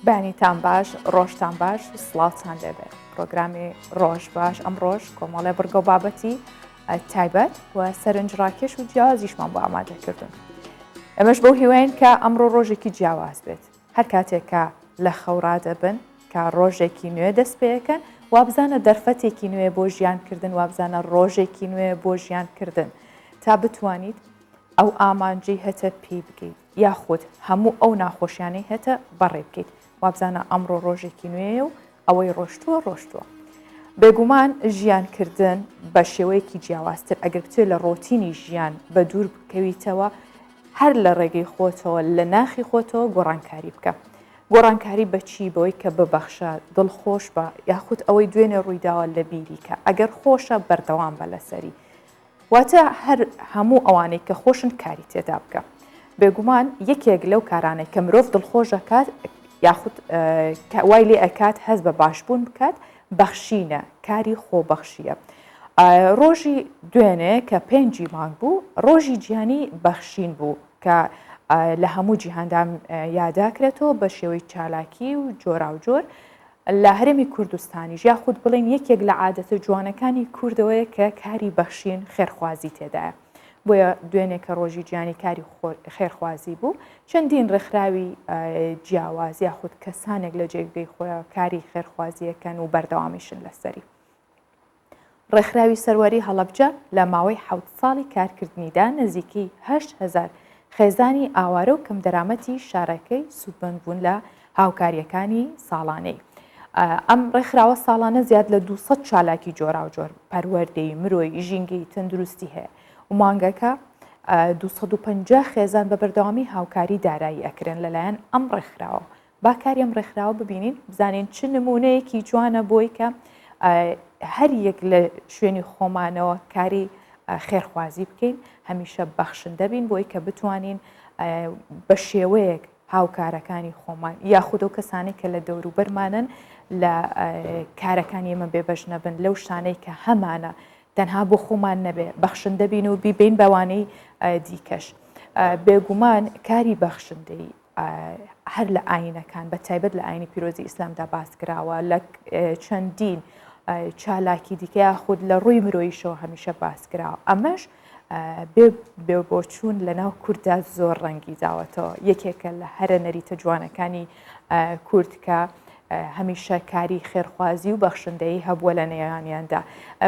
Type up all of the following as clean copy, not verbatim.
بەنیتان باش ڕۆژتان باش سڵاوتان لێبێ پرۆگرامی ڕۆژ باش ئەم ڕۆژ کۆمەڵێ بڕگە و بابەتی تایبەت و سەرنجڕاکێش و جیازیشمان بۆ ئامادەکردن ئەمەش بەو هیوایین کە ئەمڕۆ ڕۆژێکی جیاواز بێت هەر کاتێکە لە خەورا دەبن کە ڕۆژێکی نوێ دەست پێەکەن وابزانە دەرفەتێکی نوێ بۆ ژیانکردن وابزانە ڕۆژێکی نوێ بۆ ژیانکردن تا بتوانیت ئەو ئامانجی هەتە پێی بکەیت یاخود هەموو ئەو ناخۆشیانەی هەتە بەڕێ بکەیت وابزانە ئەمڕۆ ڕۆژێکی نوێیە و ئەوەی ڕۆشتووە بێگومان ژیانکردن بە شێوەیەکی جیاوازتر ئەگەر بچێت لە ڕۆتینی ژیان بە دوور بکەویتەوە هەر لە ڕێگەی خۆتەوە لە ناخی خۆتەوە گۆڕانکاری بکە گۆڕانکاری بەچی بەوەی کە ببەخشە دڵخۆش بە یاخود ئەوەی دوێنێ ڕوویداوە لە بیری کە ئەگەر خۆشە بەردەوام بە لەسەری واتە هەر هەموو ئەوانەی کە خۆشن کاری تێدا بکە بێگومان یەکێک لەو کارانەی کە مرۆڤ دڵخۆش دەکات یاخود وای لێ ئەکات هەست بە باشبوون بکات بەخشینە کاری خۆبەخشیە ڕۆژی دوێنێ کە 5 مانگ بوو ڕۆژی گیانی بەخشین بوو کە لە هەموو جیهاندا یاداکرێتەوە بە شێوەی چالاکی و جۆرا و جۆر لە هەرێمی کوردستانیش یاخود بڵێن یەکێک لە عادەتە جوانەکانی کوردەوەیە کە کاری بەخشین خێرخوازی تێدایە بۆیە دوێنێ کە ڕۆژی گیانی کاری خێرخوازی بوو چەندین ڕێکخراوی جیاواز یاخود کەسانێک لە جێگەی خۆیان کاری خێرخوازیەکەن و بەردەوامیشن لەسەری ڕێکخراوی سەروەری هەڵەبجە لە ماوەی 7 ساڵی کارکردنیدا نزیکی 8,000 خێزانی ئاوارە و کەم دەرامەتی شارەکەی سوودمەند بوون لە هاوکاریەکانی ساڵانەی ئەم ڕێکخراوە ساڵانە زیاد لە 200 چالاکی جۆرا و جۆر پەروەردەی مرۆی ژینگەی تەندروستی هەیە و مانگەکە 250 خێزان بە بەردەوامی هاوکاری دارایی ئەکرێن لەلایەن ئەم ڕێکخراوە باکاری ئەم ڕێکخراوە ببینین بزانین چ نمونەیەکی جوانە بۆی کە هەر یەک لە شوێنی خۆمانەوە کاری خێرخوازی بکەین هەمیشە بەخشندە بین بۆی کە بتوانین بە شێوەیەک هاوکارەکانی خۆمان یاخود و کەسانی کە لە دەوروبەرمانن لە کارەکانی ئێمە بێبەش نەبن لەو شانەی کە هەمانە تەنها بۆ خۆمان نەبێ بەخشندە بین و بیبین بەوانەی دیکەش بێگومان کاری بەخشندەی هەر لە ئاینەکان بە تایبەت لە ئاینی پیرۆزی ئیسلامدا باسکراوە لە چەندین چالاکی دیکە یاخود لە ڕووی مرۆییشەوە هەمیشە باسکراوە ئەمەش بێبۆچوون لە ناو کووردا زۆر ڕەنگی داوەتەوە یەکێکە لە هەرە نەریتە جوانەکانی کورد کە هەمیشە کاری خێرخوازی و بەخشندەی هەبووە لە نێوانیاندا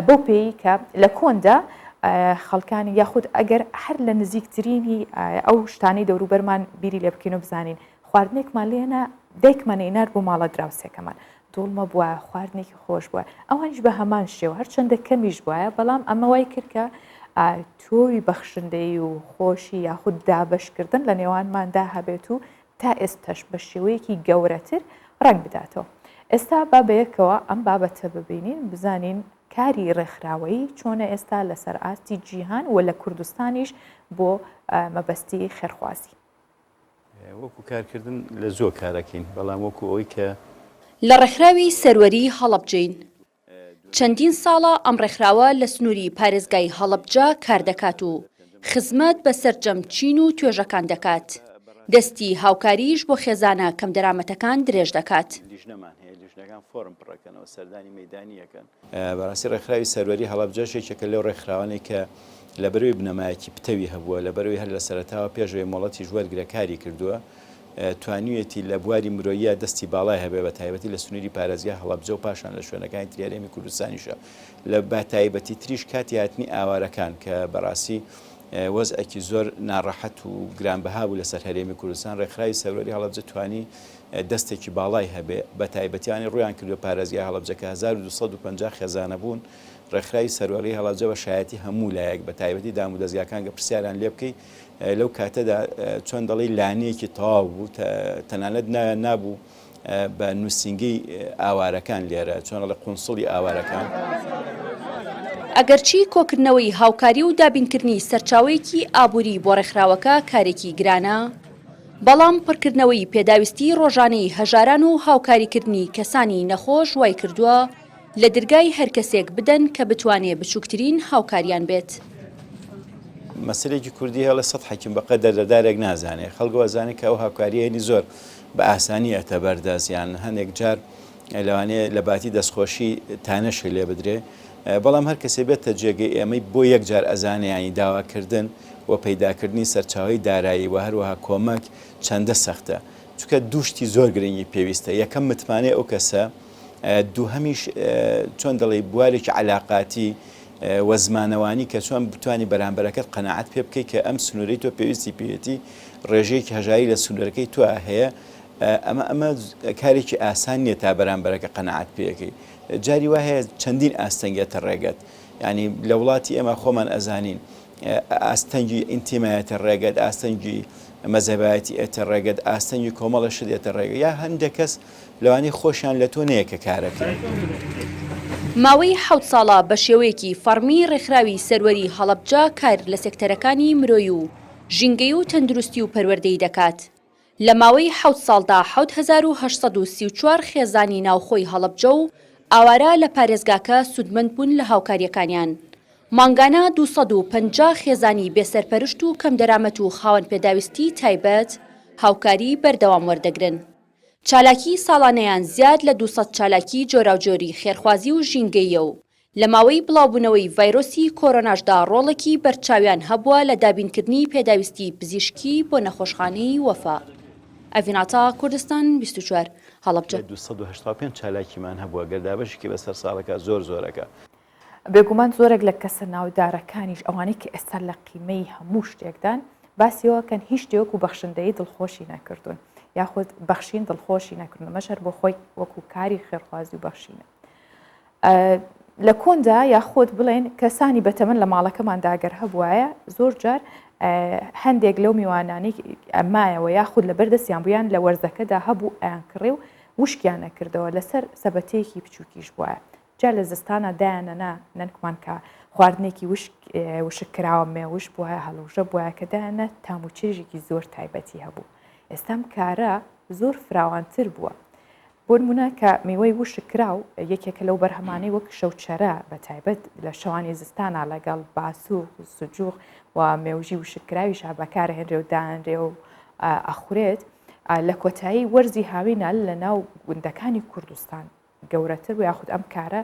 بەو پێی کە لە کۆندا خەڵکانی یاخود ئەگەر هەر لە نزیکترینی ئەو شتانەی دەوروبەرمان بیری لێ بکەین و بزانین خواردنێکمان لێنە دایکمان ئێنار بۆ ماڵە دراوسێکەمان دڵمە بووە خواردنێکی خۆش بووە ئەوانش بە هەمان شێوە هەرچەندە کەمیش بووە بەڵام ئەمە وای کرد کە تۆوی بەخشندەی و خۆشی یاخود دابەشکردن لە نێوانماندا هەبێت و تا ئێستش بە شێوەیەکی گەورەتر ڕنگ بداتەوە ئێستا با بەیەکەوە ئەم بابەتە ببینین بزانین کاری ڕێکخراوەیی چۆنە ئێستا لەسەر ئاستی جیهان و لە کوردستانیش بۆ مەبەستی خێرخوازی وەکو کارکردن لە زۆر کارەکەین بەڵام وەکو ئەوەی کە لە ڕێکخراوی سەروەری هەڵەبجەین چەندین ساڵە ئەم ڕێکخراوە لە سنووری پارێزگای هەڵەبجە کار دەکات و خزمەت بە سەرجەمچین و توێژەکان دەکات دەستی هاوکاریش بۆ خێزانە کەم دەرامەتەکان درێژ دەکات فۆرم پڕەکەنەوە سەردانی مەیدانیەکەن بەڕاستی ڕێکخراوی سەروەری هەڵەبجەش یەکێکە لەو ڕێکخراوانێک کە لە بەروی بنەمایەکی پتەوی هەبووە لە بەروی هەر لە سەرەتاوە پێشەوەی مۆڵەتی ژوەرگرەکاری کردووە توانیوێتی لە بواری مرۆییە دەستی باڵای هەبێ بە تایبەتی لە سنووری پارێزگای هەڵەبجە و پاشان لە شوێنەکانی تریارێمی کوردستانیشە لە باتایبەتی تریش کاتی هاتنی ئاوارەکان کە بەڕاستی وەزعێکی زۆر ناڕەحەت و گرانبەها بوو لەسەر هەرێمی کوردستان ڕێکخراوی سەروەری هەڵەبجە توانی دەستێکی باڵای هەبێ بە تایبەتیانی ڕویان کردو پارێزگای هەڵەبجە کە 1250 خێزانە بوون ڕێکخراوی سەروەری هەڵەبجە بە شایەتی هەموو لایەک بە تایبەتی دام و دەستگاکان کە پرسیاریان لێ بکەی لەو کاتەدا چۆن دەڵی لانەیەکی تەواو بوو تەنانەت نابوو بە نووسینگەی ئاوارەکان لێرە چۆن لە قونسڵی ئاوارەکان ئەگەرچی کۆکردنەوەی هاوکاری و دابینکردنی سەرچاوەیەکی ئابووری بۆ ڕێکخراوەکە کارێکی گرانە بەڵام پڕکردنەوەی پێداویستی ڕۆژانەی هەژاران و هاوکاریکردنی کەسانی نەخۆش وای کردووە لە دەرگای هەر کەسێک بدەن کە بتوانێت بچووکترین هاوکاریان بێت مەسلێکی کوردی هەڵە سەد حەکیم بەقە دەردەدارێک نازانێ خەڵکەوە زانێت کە ئەو هاوکاریێنی زۆر بە ئاسانی ئەتە بەردەستیان هەندێک جار لەوانەیە لە باتی دەستخۆشی تانەشی لێ بدرێ بەڵام هەر کەسێ بێتە جێگەی ئێمەی بۆ یەک جار ئەزانیانی داواکردن و پەیداکردنی سەرچاوی دارایی و هەروەها کۆمەک چەندە سەختە چونکە دووشتی زۆر گرنگی پێویستە یەکەم متمانەی ئەو کەسە دووهەمیش چۆن دەڵێ بوارێکی علاقاتی وە زمانەوانی کە چۆن بتوانی بەرامبەرەکەت قەناعەت پێ بکەیت کە ئەم سنوورەی تۆ پێویستی پێوێتی ڕێژەیەکی هەژایی لە سنوورەکەی تۆ هەیە ئەمە کارێکی ئاسان نییە تا بەرامبەرەکە قەناعەت پێەکەی جاری وا هەیە چەندین ئاستەنگێتە ڕێگەت ینی لە وڵاتی ئێمە خۆمان ئەزانین ئاستەنگی ئینتیمایەتە ڕێگەت ئاستەنگی مەزەبایەتی ئێتە ڕێگەت ئاستەنگی کۆمەڵە شدێتە ڕێگە یا هەندێک کەس لەوانەیە خۆشیان لە تۆ نەیە کە کارەکەن. ماوەی 7 ساڵە بە شێوەیەکی فەرمی ڕێکخراوی سەروەری هەڵەبجە کار لە سێکتەرەکانی مرۆیی و ژینگەی و تەندروستی و پەروەردەی دەکات. لە ماوەی 7 ساڵدا 7834 خێزانی ناوخۆی هەڵەبجە و ئاوارە لە پارێزگاکە سودمەند بوون لە هاوکاریەکانیان. مانگانە 250 خێزانی بێسەرپەرشت و کەم دەرامەت و خاوەن پێداویستی تایبەت هاوکاری بەردەوام وەردەگرن. چالاکی ساڵانەیان زیاد لە 200 چالاکی جۆراوجۆری خێرخوازی و ژینگەیە و لە ماوەی بڵاوبوونەوەی ڤایرۆسی کۆرۆناشدا ڕۆڵێکی بەرچاویان هەبووە لە دابینکردنی پێداویستی پزیشکی بۆ نەخۆشخانەی وەفا. ئەڤیناتا کوردستان 24 هەڵەبجە 285 چالاکیمان هەبووە گەردابەشێکی بەسەر ساڵەکە زۆرەکە. بێگومان زۆرێک لە کەسە ناودارەکانیش ئەوانەی کە ئێستا لە قیمەی هەموو شتێکدان باسیەوەکەن هیچ شتێک و بەخشندەی دڵخۆشی نەکردوون یاخود بەخشین دڵخۆشی نەکردن مەشەر بۆ خۆی وەکو کاری خێرخوازی و بەخشینە. لە کۆندا یاخود بڵێن کەسانی بەتەمەن لە ماڵەکەمان داگەر هەبوایە زۆر جار هەندێک لەو میوانانی ئەمایەوە یاخود لە بەردەستیان بوویان لە وەرزەکەدا هەبوو ئەیانکڕێ و وشکیان نەکردەوە لەسەر سەبەتەیەکی بچووکیش بووە. جا لە زستانە دایانەنا نەنکمان کە خواردنێکی وشکراوە مێوش بووە هەڵوژە بووە کە دایانە تاموچێژێکی زۆر تایبەتی هەبوو. ئێستام کارە زۆر فراوانتر بووە. بۆ نمونە کە میوەی وشکراو یەکێکە لەو بەرهەمانەی وەک شەوچەرە بە تایبەت لە شەوانی زستانە لەگەڵ باسووق سوجووق و مێوژی وشکراویش بەکارە هێنرێ و دانرێ و ئەخورێت لە کۆتایی وەرزی هاوینە لە ناو گوندەکانی کوردستان گەورەتر و یاخود ئەم کارە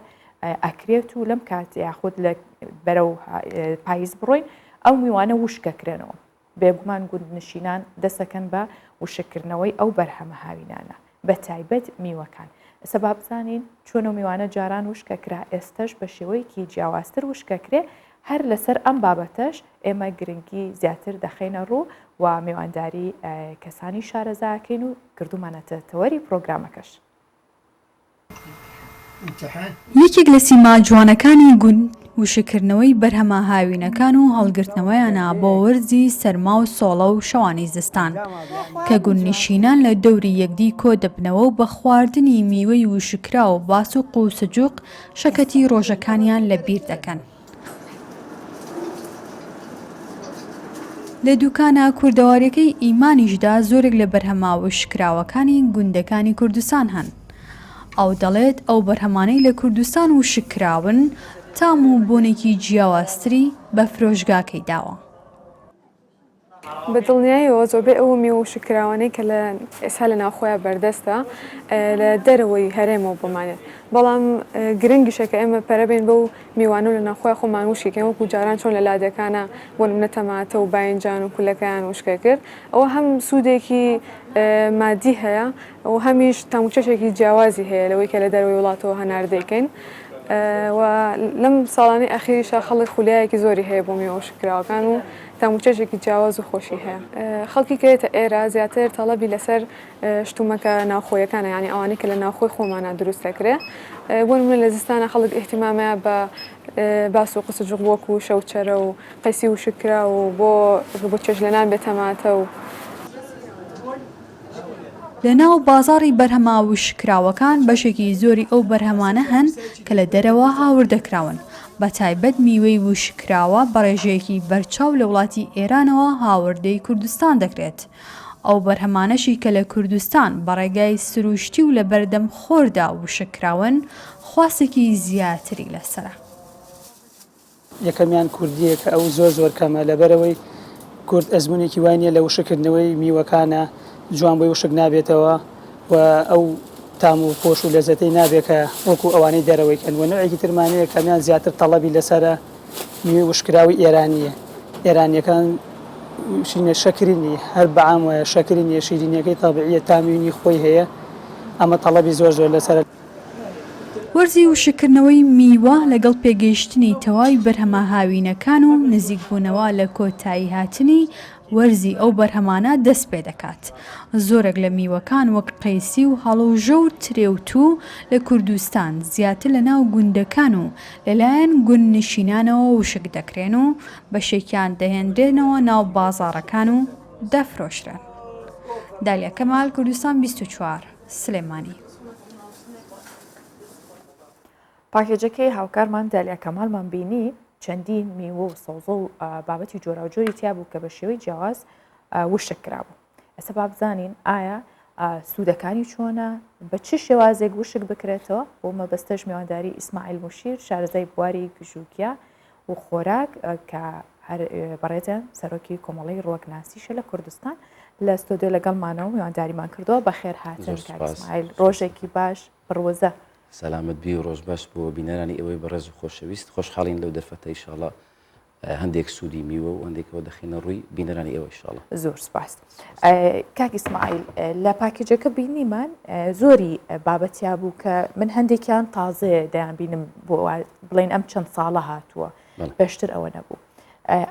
ئەکرێت و لەم کات یاخود لە بەرەو پاییز بڕۆین ئەو میوانە وشکەکرێنەوە. بێگومان گوندنشینان دەسەکەن بە وشکردنەوەی ئەو بەرهەمە هاوینانە بە تایبەت میوەکان. سەباب بزانین چۆن میوانە جاران وشکەکرا ئێستش بە شێوەیەکی جیاوازتر وشکەکرێ هەر لەسەر ئەم بابەتەش ئێمە گرنگی زیاتر دەخینە ڕوو و میوانداری کەسانی شارەزاکەین و کردومانەتە تەوەری پرۆگرامەکەش. یەکێک لە سیما جوانەکانی گوند وشکردنەوەی بەرهەمە هاوینەکان و هەڵگرتنەوەیانە بۆ وەرزی سەرما و سۆڵە و شەوانی زستان کە گوندنشینان لە دەوری یەکدی کۆ دەبنەوە و بە خواردنی میوەی وشکرا و باسووق و سجووق شەکەتی ڕۆژەکانیان لە بیر دەکەن. لە دوکانە کوردەوارەکەی ئیمانیشدا زۆرێک لە بەرهەمە وشکراوەکانی گوندەکانی کوردستان هەن. ئەو دەڵێت ئەو بەرهەمانەی لە کوردستان وشکراون تام و بۆنێکی جیاوازتری بە فرۆشگاکەی داوە. بە دڵنیاییەوە زۆربەی ئەو میوە وشکراوانەی کە لە ئێستا لە ناوخۆیان بەردەستە لە دەرەوەی هەرێمەوە بمانێت بەڵام گرنگیشە کە ئێمە پەرەبێن بەو میوانە لە ناوخۆی خۆمان وشکەکەین وەکو جاران چۆن لە لادەکانە بۆ نمونە تەماتە و باینجان و پولەکەیان وشکە کرد ئەوە هەم سوودێکی مادی هەیە و هەمیش تاموچەشێکی جیاوازی هەیە لەوەی کە لە دەرەوەی وڵاتەوە هەنار دەیکەین و لەم ساڵانی ئەخیریشە خەڵک خولیایەکی زۆری هەیە بۆ میوە وشکراوەکان و تاموچەشێکی جیاواز و خۆشی هەیە. خەڵکی کەوێتە ئێرە زیاتر تەڵەبی لەسەر شتومەکە ناوخۆیەکانە ینی ئەوانەی کە لە ناوخۆی خۆمانە دروست دەکرێت بۆ نمونە لە زستانە خەڵک ئیحتیمامەیە بە باسووق و سجووق وەکو شەوچەرە و قەیسی وشکرا و بۆ چێژ لەنان بێت تەماتە و لە ناو بازاڕی بەرهەمە وشکراوەکان بەشێکی زۆری ئەو بەرهەمانە هەن کە لە دەرەوە هاوردەکراون بە تایبەت میوەی وشکراوە بەڕێژەیەکی بەرچاو لە وڵاتی ئێرانەوە هاوردەی کوردستان دەکرێت. ئەو بەرهەمانەشی کە لە کوردستان بەڕێگای سروشتی و لە بەردەم خۆردا وشکراون خواستێکی زیاتری لەسرە. یەکەمیان کوردیە کە ئەو زۆر کەمە لەبەرەوەی کورد ئەزمونێکی وانە لە وشکردنەوەی میوەکانە جوان بۆی وشک نابێتەوە و ئەو تام و پۆش و لەزەتەی نابێت کە وەکو ئەوانەی دەرەوەیکەن و نوعێکی ترمانەیە کەمیان زیاتر تەڵەبی لەسرە میوێ وشکراوی ئێرانیە ئێرانیەکان شینە شەکرینی هەر بەعام وایە شەکرینیە شیرینیەکەی تابعیە تاموینی خۆی هەیە ئەمە تەڵەبی زۆر لەسەر وەرزی وشکردنەوەی میوە لەگەڵ پێگەیشتنی تەواوی بەرهەمە هاوینەکان و نزیکبوونەوە لە کۆتایی هاتنی وەرزی ئەو بەرهەمانە دەست پێ دەکات. زۆرێک لە میوەکان وەک قەیسی و هەڵەوژە و ترێوتوو لە کوردستان زیاتر لە ناو گوندەکان و لەلایەن گوندنشینانەوە وشک دەکرێن و بەشێکیان دەهێنرێنەوە ناو بازاڕەکان و دەفرۆشرێن. دالیا کەمال، کوردستان 24 سلێمانی. پاکێجەکەی هاوکارمان دالیا کەمالمان بینی چەندین میوە و سەوزە و بابەتی جۆراوجۆری تیا بوو کە بە شێوەی جیاواز وشک کرابوو. ئێستا با بزانین ئایا سوودەکانی چۆنە بە چ شێوازێک وشک بکرێتەوە بۆ مەبەستەش میوانداری ئیسماعیل موشیر شارەزای بواری گژوگیا و خۆراک کە بەڕێزە سەرۆکی کۆمەڵی ڕۆکناسیشە لە کوردستان لە ستۆدیۆ لەگەڵمانەوە میوانداریمان کردەوە بە خێر هاتن ئیسماعیل ڕۆژێکی باش بڕوەزە. سەلامت بی و ڕۆژ باش بۆ بینەرانی ئەوەی بەڕێز و خۆشەویست خۆشحاڵین لەو دەرفەتە ئینشاڵڵا هەندێک سوودی میوە و هەندێکەوە دەخینە ڕووی بینەرانی ئێوە ئینشاڵڵا. زۆر سپاس. کاک ئیسماعیل لە پاکێجەکە بینیمان زۆری بابەتیا بوو کە من هەندێکیان تازەیە دەیان بینم بۆ بڵێن ئەم چەند ساڵە هاتووە بەشتر ئەوە نەبوو.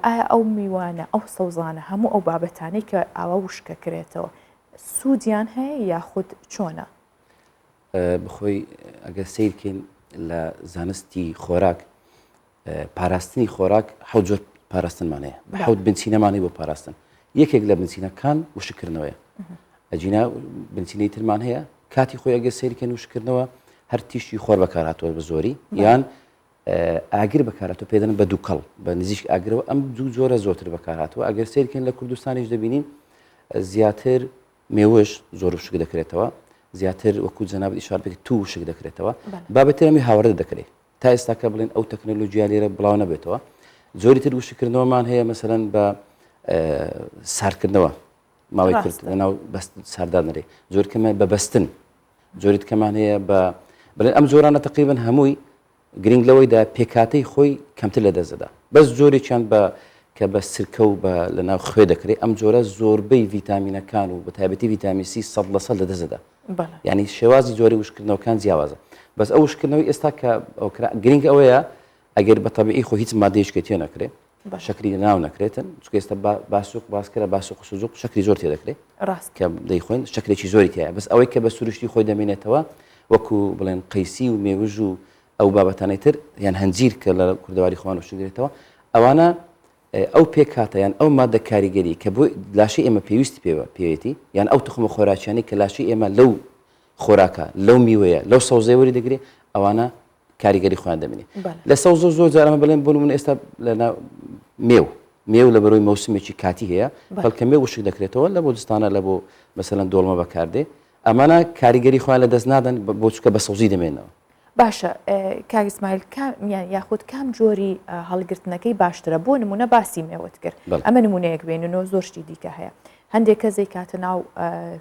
ئایا ئەو میوانە ئەو سەوزانە هەموو ئەو بابەتانەی کە ئاوا وشکە کرێتەوە سوودیان هەیە یاخود چۆنە؟ بخۆی ئەگەر سیرکەین لە زانستی خۆراک پاراستنی خۆراک حەوت جۆر پاراستنمانەیە بە حەوت بنچینەمانەی بۆ پاراستن. یەکێک لە بنچینەکان وشکردنەوەیە. ئەجینا بنچینەی ترمان هەیە کاتی خۆی ئەگەر سیرکەن وشکردنەوە هەر تیشتی خۆر بەکارهاتەوە بە زۆری یان ئاگر بەکارهاتەوە پێدەن بە دووکەڵ بە نزیک ئاگرەوە ئەم دوو جۆرە زۆرتر بەکارهاتەوە. ئەگەر سیرکەن لە کوردستانیش دەبینین زیاتر مێوەش زۆر وشک دەکرێتەوە زیاتر وەکو جەنابەت ئیشار بکە تو وشک دەکرێتەوە بابەتەمی هاوردە دەکرێت تا ئێستاکە بڵێن ئەو تەکنۆلۆژیا لێرە بڵاو نەبێتەوە. زۆری تر وشکردنەوەمان هەیە مەسەلەن بە ساردکردنەوە ماوەی کرد لەناو ساردا نەرێ زۆر کەمە بە بەستن زۆریت کەمان هەیە بە بڵێن ئەم زۆرانە تقریبن هەمووی گرنگ لەوەیدا پێکاتەی خۆی کەمتر لە دەستدەدا بەس زۆرێکیان بە کە بە سرکە و لەناو خوێ دەکرێت ئەم جۆرە زۆربەی ڤیتامینەکان و بە تایبەتی ڤیتامی سی 100% لە دەستدەدا. یعنی شێوازی جۆری وشکردنەوەکان جیاوازە بەس ئەو وشکردنەوەی ئێستا کە گرنگ ئەوەیە ئەگەر بە تەبیعی خۆ هیچ مادەیەشکە تێ نەکرێت شەکری ناو نەکرێتن چونکە ئێستا باسوق باسکرە باسوق و سوزوق شەکری زۆر تێ دەکرێت کە دەیخۆین شەکرێکی زۆری تایە بەس ئەوەی کە بە سروشتی خۆی دەمێنێتەوە وەکو بڵێن قەیسی و مێوژ و ئەو بابەتانەی تر یان هەنجیر کە لە کوردەواری خۆوان وشکرێتەوە ئەوانە ئەو پێکاتە یان ئەو مادە کاریگەری کە بۆ لاشەی ئێمە پێویستی پێوێتی یان ئەو تخمە خۆراکیانی کە لاشەی ئێمە لەو خۆراکە لەو میوەیە لەو سەوزەی وەری دەگرێت ئەوانە کاریگەری خۆیان دەمێنێت. لە سەوزە زۆر جارمە بڵێن بۆ نمونە ئێستا لە مێو لە بەرەوەی مەوسمێکی کاتی هەیە بەڵکە مێ وشک دەکرێتەوە لە بۆ دستانە لە بۆ مەسەلەن دۆڵمە بەکاردێ ئەمانە کاریگەری خۆیان لە دەست نادەن بۆ چکە بە سەوزی دەمێنەوە. باشە کاک ئیسماعیل یاخود کام جۆری هەڵگرتنەکەی باشترە بۆ نمونە باسی مێوەت کرد ئەمە نمونەیەک بێننەوە زۆر شتی دیکە هەیە هەندێک کەسێک کاتە ناو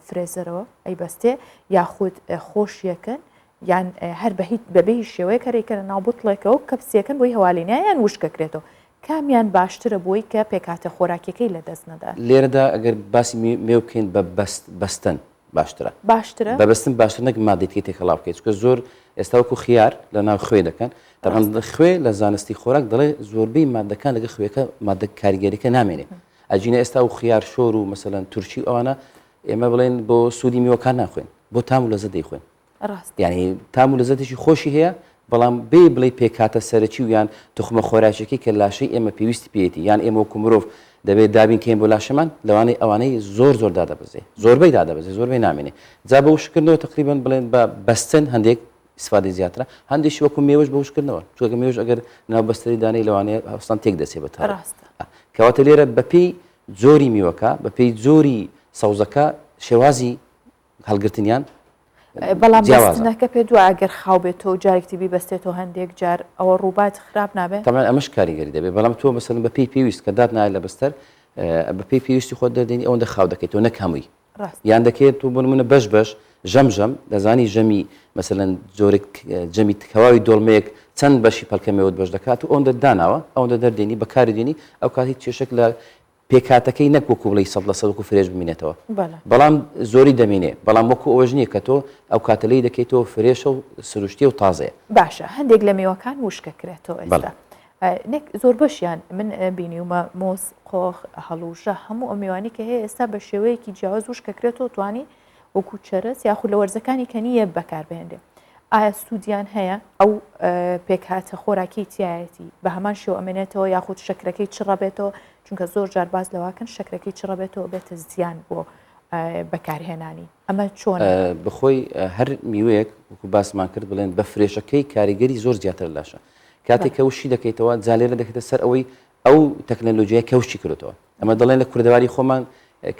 فرێزەرەوە ئەی بەستێ یاخود خۆشیەکەن یان هەر بەبێ شێوەیە کەرێکەکە ناو بوتڵێکەوە کەپسیەکەن بۆی هەوالینیان وشکەکرێتەوە کامیان باشترە بۆی کە پێکاتە خۆراکەکەی لە دەست نەدا. لێرەدا ئەگەر باسی مێو بکەین بە بەستن باشترە بەبستن باشتر نەک مادەیەکی تێکەڵاو بکەیت چکە زۆر ئێستا وەکو خیار لە ناو خوێ دەکەن تەڕەن خوێ لە زانستی خۆراک دەڵێ زۆربەی مادەکان لەگە خوێەکە مادە کاریگەریەکە نامێنێت ئەجینە ئێستا و خیار شۆر و مەسەلەن تورکی ئەوانە ئێمە بڵێن بۆ سوودی میوەکان ناخوێن بۆ تام و لەزە دەیخوێن یعنی تام و لەزەتێکی خۆشی هەیە بەڵام بڵێ پێکاتە سەرەکی و یان تخمە خۆراکێکی کە لاشەی ئێمە پێویستی پێێتی یان ئێمە وەکو مرۆڤ دەبێت دابینکەین بۆ لاشەمان لەوانەی ئەوانەی زۆر دادەبەزێ زۆربەی دادەبەزێ زۆربەی نامێنێ جا بە وشکردنەوە تقریبان بڵێن بە بەستن هەندێک استفادەی زیاترە هەندێکی وەکو مێوەش بە وشکردنەوە چونکە مێوەش ئەگەر ناو بەستری دانەی لەوانەیە هەستان تێک دەسێ بە تا کەواتە لێرە بەپێی زۆری میوەکە بەپێی زۆری سەوزەکە شێوازی هەڵگرتنیان بەڵام بەستنەکە پێ دووە ئەگەر خاو بێتەوە جارێکی بیبەستێتەوە هەندێک جار ئەوە ڕووبات خراپ نابێت تەمان ئەمەش کاریگەری دەبێت بەڵام تۆ مەسەلەن بەپێی پێویست کە داد نایە لە بەستەر بەپێی پێویستی خۆت دەدەنی ئەوەندە خاو دەکەیتەوە نەک هەمووی یان دەکێت و بنمونە بەش ژەمژەم دەزانی ژەمی مەسەرەن جۆرێک جەمی کەواوی دۆڵمەیەک چەند بەشی پەلکەمەوەت بەش دەکات و ئەوەندە داناوە ئەوەندە دەردێنی بەکاری دێنی ئەو کاتی کێشێک لە پێکاتەکەی نەکوەکو بڵی 100% وەکو فرێژ بمینێتەوە بەڵام زۆری دەمێنێ بەڵام وەکو ئەوەژ نییە کە تۆ ئەو کاتەلەی دەکەیتەوە فرێشە و سروشتی و تازەیە باشە هەندێک لە میوەکان وشکەکرێتەوە ئێستا زۆر بەشیان من بینیومە مۆز قۆخ هەڵوژە هەموو ئەو میوانی کە هەیە ئێستا بە شێوەیەکی جیاواز وشکەکرێتەوە توانی وەکو چەرس یاخود لە وەرزەکانی کە نییە بەکاربهێنێ ئایا سوودیان هەیە ئەو پێکهاتە خۆراکی تایەتی بە هەمان شێوە ئەمێنێتەوە یاخود شەکرەکەی چڕەبێتەوە چونکە زۆر جار باز لەواکەن شەکرەکەی چڕەبێتەوە بێتە زیان بۆ بەکارهێنانی ئەمە چۆن بخۆی هەر میوەیەک وەکو باسمان کرد بڵێن بە فرێشەکەی کاریگەری زۆر زیاتر لاشە کاتێک کە وشی دەکەیتەوە جالێرە دەکەێتە سەر ئەوەی ئەو تەکنەلۆژیای کەوشی کردەوە ئەمە دەڵێن لە کوردەواری خۆمان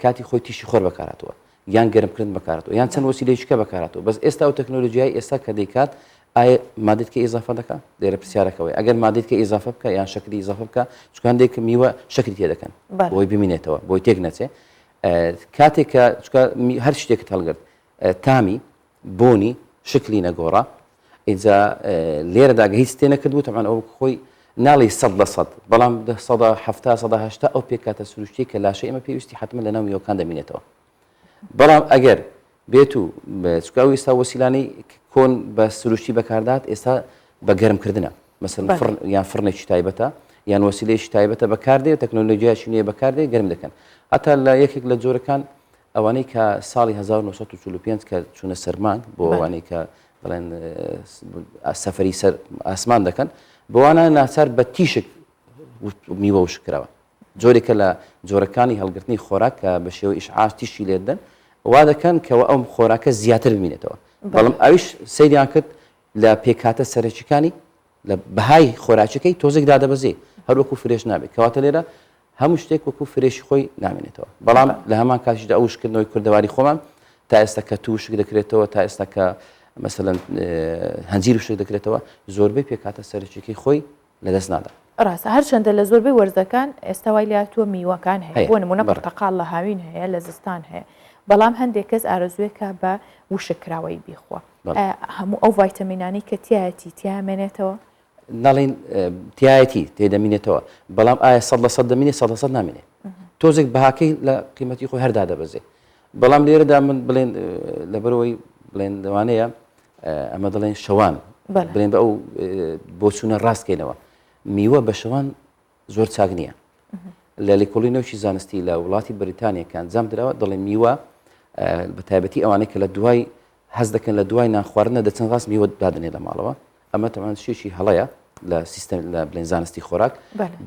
کاتی خۆی تیشی خۆر بەکاراتەوە یان گەرمکردن بەکاراتەوە یان چەند وسیلەیەکە بەکاراتەوە بەس ئێستا و تەکنۆلۆژیای ئێستا کە دەیکات ئایا مادێتکە ئیزافە دەکات لێرە پرسیارەکەەوەی ئەگەر مادێتکە ئیزافە بکە یان شکلی ئیزافە بکە چکاندێک میوە شکلی تێ دەکەن بۆی ببینێتەوە بۆی تێک نەچێ کاتێک کە هەر شتێکت هەڵگرت تامی بۆنی شکلی نەگۆڕا ئینجا لێرەداگە هیچ تێ نەکردبوو تەمان ئەو خۆی ناڵی 100% بەڵام 1970 ئەو پێکاتە سروشتی کە لاشەی ئەمە پێویستی حتممە لە ناو میوەکان دەمێنێتەوە بەڵام ئەگەر بێت و چکاوی ئێستا وەسیلانەی کۆن بە سروشتی بەکاردات ئێستا بە گەرمکردنە مەسەن یان فرنێکی تایبەتە یان وەسیلەیەکی تایبەتە بەکاردێ تەکنۆلۆژیایشی نوێ بەکاردێ گەرم دەکەن هەتا لە یەکێک لە جۆرەکان ئەوانەی کە ساڵی 1945 کە چوونە سەرمان بۆ ئەوانەی کە بڵێن سەفەری سەر ئاسمان دەکەن بۆوانە ناچار بە تیشک میوە وشکراوە جۆرێکە لە جۆرەکانی هەڵگرتنی خۆراک کە بە شێوەی ئیشعاع تیشی لێدەن وا دەکەن کەەوە ئەم خۆراکە زیاتر ببینێتەوە بەڵام ئەویش سەیریان کرد لە پێکاتە سەرچەکانی لە بەهای خۆراکەکەی تۆزێک دادەبەزێ هەروەکو فرێش نابێت کەواتە لێرە هەموو شتێک وەکو فرێشی خۆی نامێنێتەوە بەڵام لە هەمان کاتیشدا ئەوشکردنەوەی کوردەواری خۆمان تا ئێستا کە تووشک دەکرێتەوە تا ئێستا کە مەسەلەن هەنجیر وشک دەکرێتەوە زۆربەی پێکاتە سەرچەکەی خۆی لەدەست نادا ڕاستە هەرچەندە لە زۆربەی وەرزەکان ئێستا وای لاتووە میوەکان هەیە بۆ نمونە پڕتەقاڵ لە هاوین هەیە لە زستان هەیە بەڵام هەندێک کەس ئارەزوێکە بە وشکراوەی بیخوا هەموو ئەو ڤایتەمینانی کە تایەتی تیامێنێتەوە ناڵین تایەتی تێدەمینێتەوە بەڵام ئایا 100% دەمینێت 100% نامێنێت تۆزێک بەهاکەی لە قیمەتی خۆی هەردا دەبەزێ بەڵام لێرەدا من بڵێن لەبەرەوەی بڵێن دەوانەیە ئەمە دەڵێن شەوان بڵێن بە ئەو بۆ چوونە ڕاستکەینەوە میوە بە شەوان زۆر چاک نییە لە لێکۆڵینەوەی زانستی لە وڵاتی بریتانیەکان جام درراوە دەڵێن میوە بە تایبەتی ئەوانەی کە لە دوای حەز دەکەن لە دوای نانخواردنە دەچەند ڕاست میوە دادنێ لە ماڵەوە ئەمە تەمان شێکی هەڵەیە لە سیستەم لە بڵێن زانستی خۆراک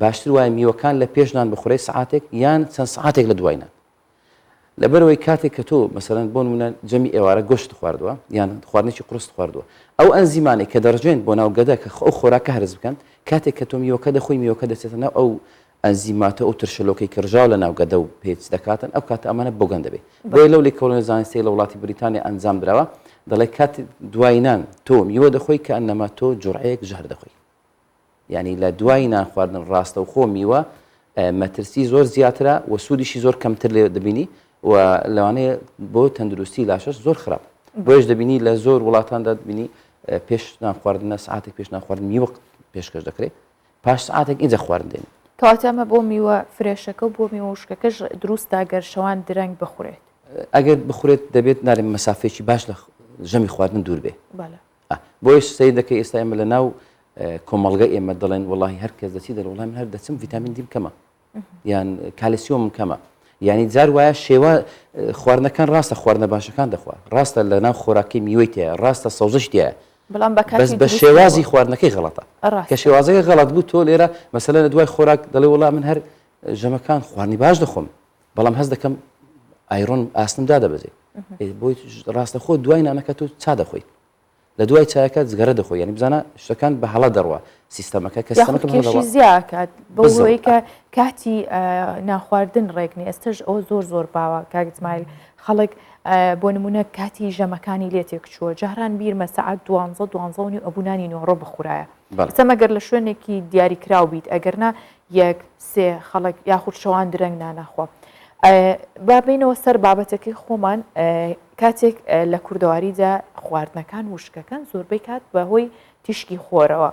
باشتر وایە میوەکان لە پێشنان بخورێ سعاتێک یان چەند سعاتێک لە دوایە لەبەرەوەی کاتێک کە تۆ مەسەرەن بۆ نمونە جەمی ئێوارە گۆشت خواردووە یان خواردنێکی قورست خواردووە ئەو ئەنزیمانێک کە دەڕژێن بۆ ناوگەدە کە ئەو خۆراکە هەرز بکەن کاتێک کە تۆ میوەکە دەخۆی میوەکە دەچێتە ناو ئەو ئەنزیماتە ئەو ترشەلۆکەی کڕژاو لە ناوگەدە و پێچ دەکاتن ئەو کاتە ئەمانە بۆگەن دەبێت بۆی لەو لێکۆڵینەوەی زانستی لە وڵاتی بریتانیا ئەنجام درراوە دەڵێ کات دوایینان تۆ میوە دەخۆی کە ئەنەما تۆ جوڕەیەک ژەهر دەخۆی یعنی لە دوای نان خواردن ڕاستە و خۆ میوە مەترسی زۆر زیاترە و سوودیشی زۆر کەمتر لێ دەبینی و لەوانەیە بۆ تەندروستی لاشەش زۆر خراپ بۆیش دەبینی لە زۆر وڵاتاندا دەبینی پێش نانخواردنە سعاتێک پێش نانخواردن میوە پێشکەش دەکرێت پاش سعاتێک ئینجا خواردن دێن کەواتە ئەمە بۆ میوە فرێشەکە و بۆ میوە وشکەکەش دروستە گەر شەوان درەنگ بخورێت ئەگەر بخورێت دەبێت نارێن مەسافێکی باش لە ژەمی خواردن دوور بێ بۆیش سەی دەکەی ئێستا ئێمە لە ناو کۆمەڵگە ئێمە دەڵێن وڵی هەر کەس دەچی دەڵێ وڵام هەر دەچم ڤیتامین دیم کەمە یان کالسیۆم کەمە یعنی جار وایە شێوە خواردنەکان ڕاستە خواردنە باشەکان دەخوات ڕاستە لە ناو خۆراکی میوەی تەیە ڕاستە سەوزش تەیە بەس بە شێوازی خواردنەکەی غەڵەتە کە شێوازەکە غەڵەت بوو تۆ لێرە مەسەلەن لە دوای خۆراک دەڵێ وڵام من هەر ژەمەکان خواردنی باش دەخۆم بەڵام هەست دەکەم ئایرۆن ئاستمدا دەبەزێ بۆی ڕاستە خۆ دوای نانەکە تۆ چا دەخۆی لە دوای چایەکە جگەرە دەخۆی یعنی بزانە شتەکان بە هەڵە دەڕوە سیستەمەکە کە سیستەمەکەشی زیاکات بەوەی کە کاتی ناخواردن ڕێکنی ئێستش ئەو زۆر باوە کاگزمایل خەڵک بۆ نمونە کاتی ژەمەکانی لێ تێکچووە جاران بیرمە سەعات 12 ئەبوونانی نۆڕۆ بخورایە سەمەگەر لە شوێنێکی دیاریکرااو بیت ئەگەرنا یەک سێ خەڵک یاخود شەوان درەنگ ناناخوا بابینەوە سەر بابەتەکەی خۆمان کاتێک لە کوردەواریدا خواردنەکان وشکەکەن زۆربەی کات بەهۆی تیشکی خۆرەوە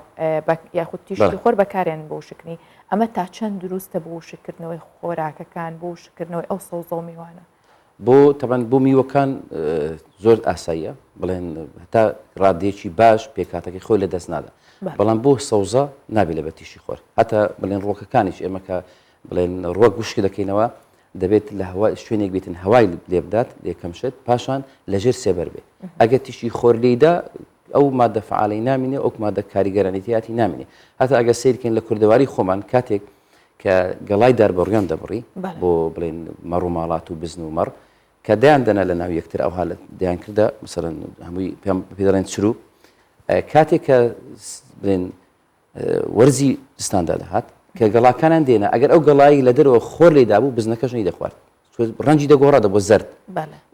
یاخود تیشکی خۆر بەکارێن بۆ وشکنی ئەمە تا چەند دروستە بۆ وشکردنەوەی خۆراکەکان بۆ وشکردنەوەی ئەو سەوزە و میوانە بۆ تەبەن بۆ میوەکان زۆر ئاساییە بڵێن هەتا ڕادێکی باش پێکاتەکەی خۆی لە دەست نادا بەڵام بۆ سەوزە نابێت لە بە تیشی خۆر هەتا بڵێن ڕۆکەکانیش ئێمە کە بڵێن ڕۆک گوشکی دەکەینەوە دەبێت لە هەوای شوێنێک بێتن هەوای لێ بدات لێکەمشێت پاشان لەژێر سێبەر بێ ئەگەر تیشی خۆر لێدا ئەو مادە فعالی نامینێ ئەو مادە کاریگەرانیتیاتی نامینێ هەتا ئەگە سیرکەین لە کوردەواری خۆمان کاتێک کە گەڵای داربڕیان دەبڕی بۆ بڵێن مەڕووماڵات و بزن و مەڕ کە دایان دەنا لە ناو یەکتر ئەو حالت دەیان کردە مثلەن هەمووی پێ دەڵێن چرو کاتێک کە بڵێن وەرزی دستاندا دەهات کە گەڵاکانیان دێنە ئەگەر ئەو گەڵایی لە دەرەوە خۆر لێدا بوو بزنەکەش نەی دەخوارد ڕەنجی دەگۆڕا دەبۆ زەرد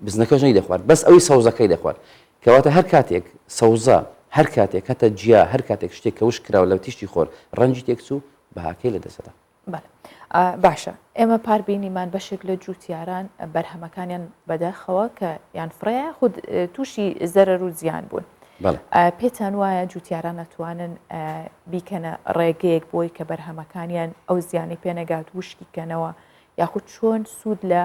بزنەکەش نەی دەخوارد بەس ئەوی سەوزەکەی دەخوارد کەواتە هەر کاتێک سەوزە هەر کاتێک هەتە جیا هەر کاتێک شتێک کە وش کراوە لە تیشتی خۆر ڕەنجی تێکچوو بەهاکەی لە دەسەدا باشە ئێمە پاربینیمان بەشێک لە جووتیاران بەرهەمەکانیان بەداخەوە کە یان فرەیە خود تووشی زەرەر و زیان بوون پێتان وایە جووتیاران نەتوانن بیکەنە ڕێگەیەک بۆی کە بەرهەمەکانیان ئەو زیانی پێنەگات وشکیکەنەوە یاخود چۆن سوود لە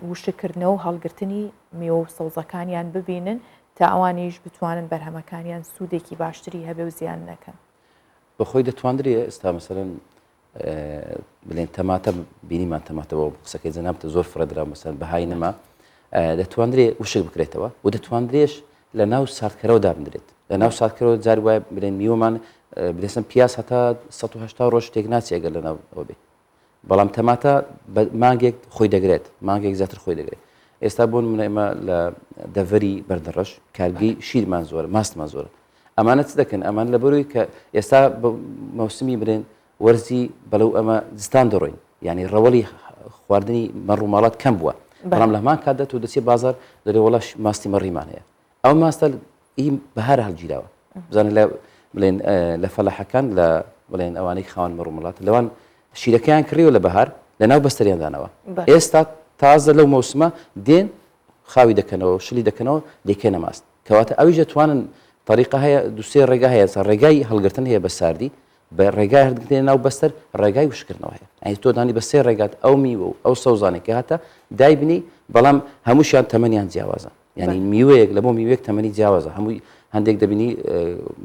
وشکردنەوە و هەڵگرتنی میوە و سەوزەکانیان ببینن تا ئەوانیش بتوانن بەرهەمەکانیان سوودێکی باشتری هەبێ و زیان نەکەن بەخۆی دەتوانرێ ئێستا مەسەرەن بڵێن تەماتە بینیمان تەماتەوە قسەکەی جەنابتە زۆر فرەدرا مەسەن بەهای نەما دەتوانرێ وشک بکرێتەوە و دەتوانرێش لە ناو ساردکەرەوە دابدرێت لە ناو ساردکەرەوە جار وایە بڵێن میوەمان بلێسم پیاس هەتا 180 ڕۆژ شتێک ناچی ئەگەر لە ناوەوە بێت بەڵام تەماتە مانگێک خۆی دەگرێت مانگێک زیاتر خۆی دەگرێت ئێستا بۆ نمونە ئێمە لە دەڤەری بەردەڕەش کارگی شیرمان زۆرە ماستمان زۆرە ئەمانە چ دەکەن ئەمان لە بەروی کە ئێستا مەوسمی برێن وەرزی بەلەو ئەمە زستان دەڕۆین یعنی ڕەوەڵی خواردنی مەڕووماڵات کەم بووە بەڵام لەمان کاتدا تۆ دەچێت بازار دەرێ وەڵاش ماستی مەڕیمان هەیە ئەو ماستە ئی بەهارە هەڵگیراوە بزانێت لە بڵێن لە فەلاحەکان لە بڵێن ئەوانەی خاوەن مەڕوومەڵات لەوان شیرەکەیان کڕیوە لە بەهار لە ناو بەستەریان دانەوە ئێستا تازە لەو مەوسمە دێن خاوی دەکەنەوە شلی دەکەنەوە دێکێنە ماست کەواتە ئەویش دەتوانن طریقە هەیە دوسێ ڕێگا هەیە ڕێگای هەڵگرتن هەیە بە ساردی بە ڕێگای هەڵگرتن ناو بەستەر ڕێگای وشکردنەوە هەیە ئەی تۆ دانی بە سێ ڕێگات ئەو میوە و ئەو سەوزانێک کە هاتە دایبنی بەڵام هەمووشیان تەمەنیان جیاوازە یعنی میوەیەک لە بۆ میوەیەک تەمەنی جیاوازە هەمووی هەندێک دەبینی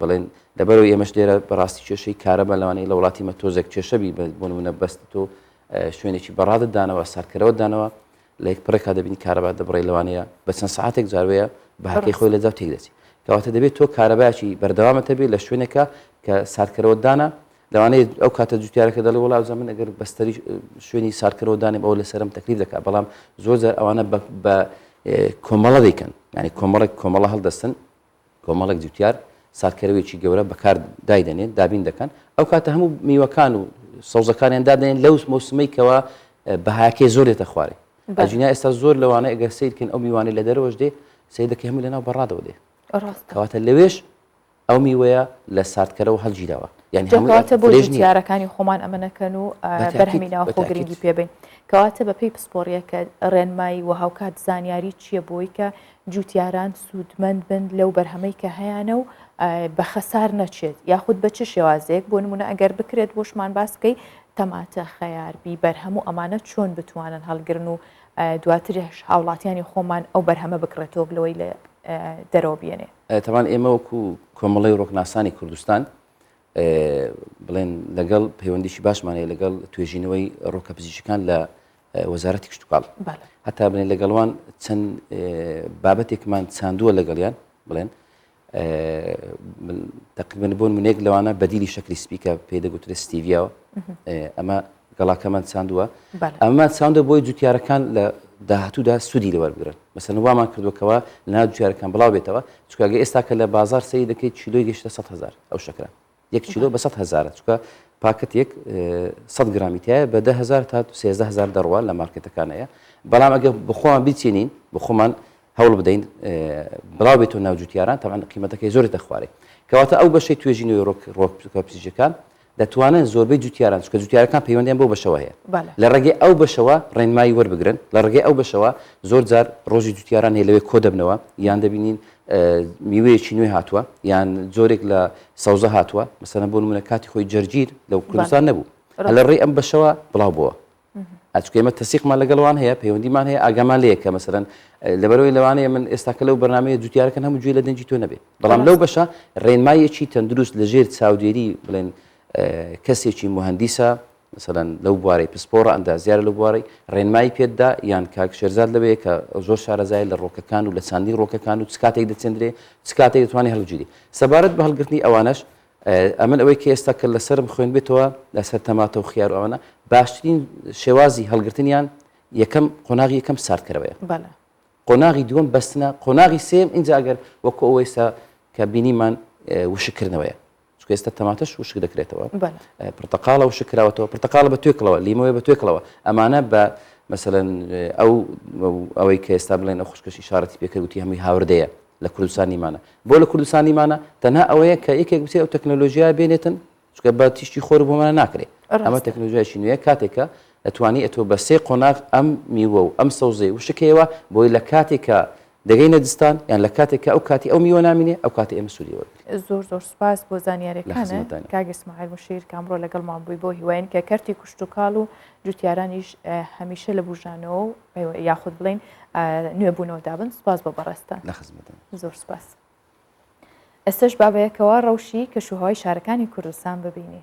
بڵێن لەبەرەوە ئێمەش لێرە بەڕاستی کێشەی کارەبە لەوانەیە لە وڵاتی مە تۆزێک کێشەبی بۆ نمونە بەست تۆ شوێنێکی بەڕادت دانەوە ساردکەرەوە دانەوە لە یەک پڕێکا دەبینی کارەبا دەبڕێ لەوانەیە بە چەند سەعاتێک جاروەیە بەهاکەی خۆی لە جاو تێک دەچی کەواتە دەبێت تۆ کارەبایکی بەردەوامەتە بێت لە شوێنێکە کە ساردکەرەوە دانا لەوانەیە ئەو کاتە جوتیارەکە دەڵێ وڵاو زەمن ئەگەر بەستەری شوێنی ساردکەرەوە دانێم ئەو لەسەرم تەکلیف دەکات بەڵام زۆر جار ئەوانە بە کۆمەڵە دەیکەن ینی کۆمەڵە هەڵدەستن کۆمەڵێک جوتیار ساردکەرەوەیکی گەورە بەکار دایدەنێن دابین دەکەن ئەو کاتە هەموو میوەکان و سەوزەکانیان دادێن لەو مۆسمەی کەەوە بەهاکەی زۆر دێتە خوارێ ئەجینیا ئێستا زۆر لەوانە ئەگەر سیرکەن ئەو میوانەی لە دەرەوەش دێ سیدەکەی هەموو لەناو بەڕادەوە دێ کەواتە لەوێش ئەو میوەیە لە ساردکەرەوە هەڵگیراوە کەواتە بۆ جوتیارەکانی خۆمان ئەمە نەکەن و بەرهەمیناوە خۆ گرنگی پێبین کەواتە بەپێی پسپۆڕیەکە ڕێنمایی و هاوکات زانیاری چییە بۆی کە جوتیاران سوودمەند بن لەو بەرهەمەی کە هەیەە و بە خەسار نەچێت یاخود بە چ شێوازەیەک بۆ نمونە ئەگەر بکرێت بۆشمان باسکەی تەماتە خەیاربی بەرهەم و ئەمانە چۆن بتوانن هەڵگرن و دواترش هاوڵاتیانی خۆمان ئەو بەرهەمە بکرێتەوە لەوەی لە دەرەوە بێنێ تەمان ئێمە وەکو کۆمەڵی ڕۆکناسانی کوردستان بڵێن لەگەڵ پەیوەندیشی باشمانەیە لەگەڵ توێژینەوەی ڕۆکە پزیشکان لە وەزارەتی کشتتوکاڵ هەتا بڵێن لەگەڵوان چەند بابەتێکمان چاندووە لەگەڵیان بڵێن تقریبن بۆ نمونەیەک لەوانە بەدیلی شەکلی سپیکە پێی دەگوترێت ستیڤیاوە ئەمە گەڵاکەمان چاندووە ئەمەمان چاندە بۆی جوتیارەکان لە داهاتوودا سوودی لەوەرگرن مەسەن وامان کردوکەوە لەناو جوتیارەکان بڵاو بێتەوە چکگە ئێستا کە لە بازار سەی دەکەیت چیلۆی گەشتە 100,000 ئەو شەکرە یەک چیلۆ بە 100,000 چکە پاکەتێک 100 گرامیتایە بە 10,000 تا 13,000 دەڕوە لە مارکێتەکانەیە بەڵام ئەگە بخۆمان بیچێنین بخۆمان هەوڵ بدەین بڵاو بێتەوە ناو جوتیاران تەمان قیمەتەکەی زۆری دەخوارێ کەواتە ئەو بەشەی توێژینەوەی ڕۆکە پزیشکەکان دەتوانن زۆربەی جوتیاران چکە جوتیارەکان پەیوەندیان بۆ بەشەوە هەیە بەڵێ. لە ڕێگەی ئەو بەشەوە ڕێنمایی وەربگرن لە ڕێگەی ئەو بەشەوە زۆر جار ڕۆژی جوتیاران هەیە لەوێ کۆ دەبنەوە یان دەبینین میوەیەکی نوێ هاتووە یان جۆرێک لە سەوزە هاتووە مەسەلەن بۆ نمونە کاتی خۆی جەرگیر لەو کوردستان نەبوو لە ڕێی ئەم بەشەوە بڵاو بووە ئەچکە ئێمە تەسیقمان لەگەڵوان هەیە پەیوەندیمان هەیە ئاگامان لەیە کە مەسەلەن لەبەرەوەی لەوانەیە من ئێستاکە لەو بەرنامەیە جوتیارەکەن هەموو گوێ لە دەنجی تۆ نەبێت بەڵام لەو بەشە ڕێنمایەکی تەندروست لەژێر چاودێری بڵێن کەسێکی مهندیسە مثلەن لەو بوارەی پسپۆڕە ئەندازیارە لەو بوارەی ڕێنمایی پێتدا یان کاک شێرزاد لەوەیە کە زۆر شارەزای لە ڕۆکەکان و لە چاندی ڕۆکەکان و چ کاتێک دەچێندرێ چ کاتێک دەتوانێت هەڵبگیری سەبارەت بە هەڵگرتنی ئەوانەش ئەمن ئەوەی کە ئێستا کە لەسەر بخوێن بێتەوە لەسەر تەماتە و خیار و ئەوانە باشترین شێوازی هەڵگرتنیان یەکەم قۆناغی یەکەم ساردکەرەوەیە قۆناغی دووەم بەستنە قۆناغی سێم ئینجا ئەگەر وەکو ئەوەی ئێستا کە بینیمان وشکردنەوەیە چکە ئێستا تەماتەش وشک دەکرێتەوە پرتەقاڵە وشکراوەتەوە پرتەقاڵە بە توێکڵەوە لیمەوەی بە توێکڵەوە ئەمانە بە مەسەلەن ئەوەی کە ئێستا بڵێن ئەو خوشکەشی شارەتی پێکردوتی هەمووی هاوردەیە لە کوردستانیمانە بۆ لە کوردستانیمانە تەنها ئەوەیە کە یەکێک بچێت ئەو تەکنۆلۆژیا بێنێتن چکە بە تیشتی خۆر بۆمانە ناکرێت ئەمە تەکنۆلۆژیایشی نوێیە کاتێکە دەتوانی ئەتۆ بە سێ قۆناغ ئەم میوە و ئەم سەوزەی وشکەیەوە بۆی لە کاتێکە دەگەینە دستان یان لە کاتێککە ئەو کاتی ئەو میوە نامینێ ئەو کاتی ئێمە سووریەوە زۆر زۆر سپاس بۆ زانیاریەکانە کاک ئیسماعیل مشیر کامڕۆ لەگەڵمان بووی بۆ هیواین کە کەرتی کوشت و کاڵ و جوتیارانیش هەمیشە لە بژانەوە و یاخود بڵین نوێبوونەوە دابن سپاس بۆ بەڕێستان زۆر سپاس ئێستش بابەیەکەوە ڕەوشی کەشوهەوای شارەکانی کوردستان ببینی.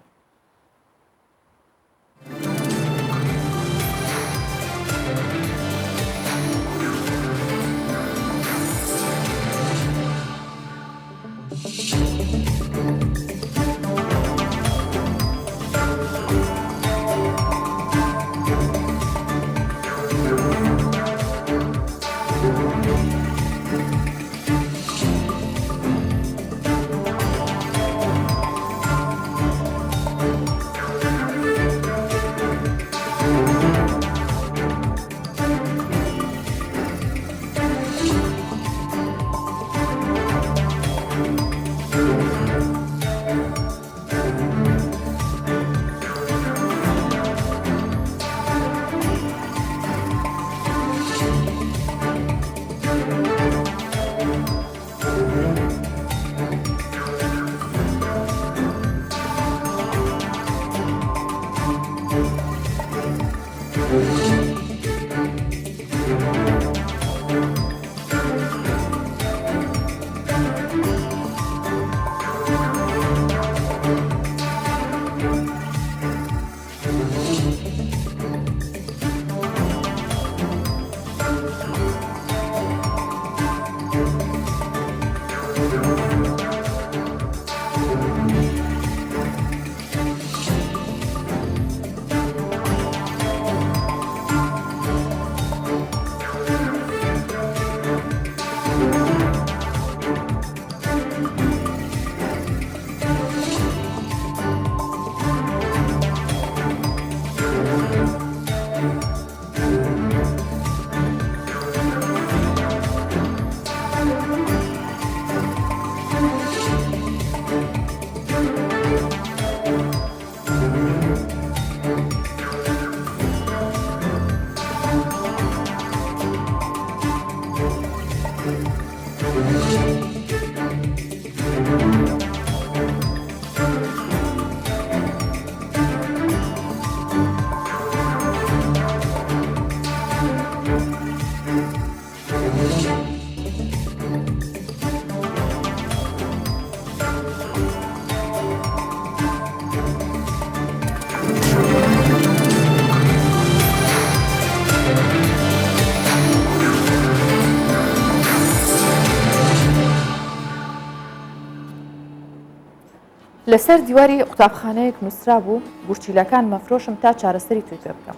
لەسەر دیواری قوتابخانەیەک نووسرا بوو بورچیلەکان مەفرۆشم تا چارەسەری توی پێ بکەم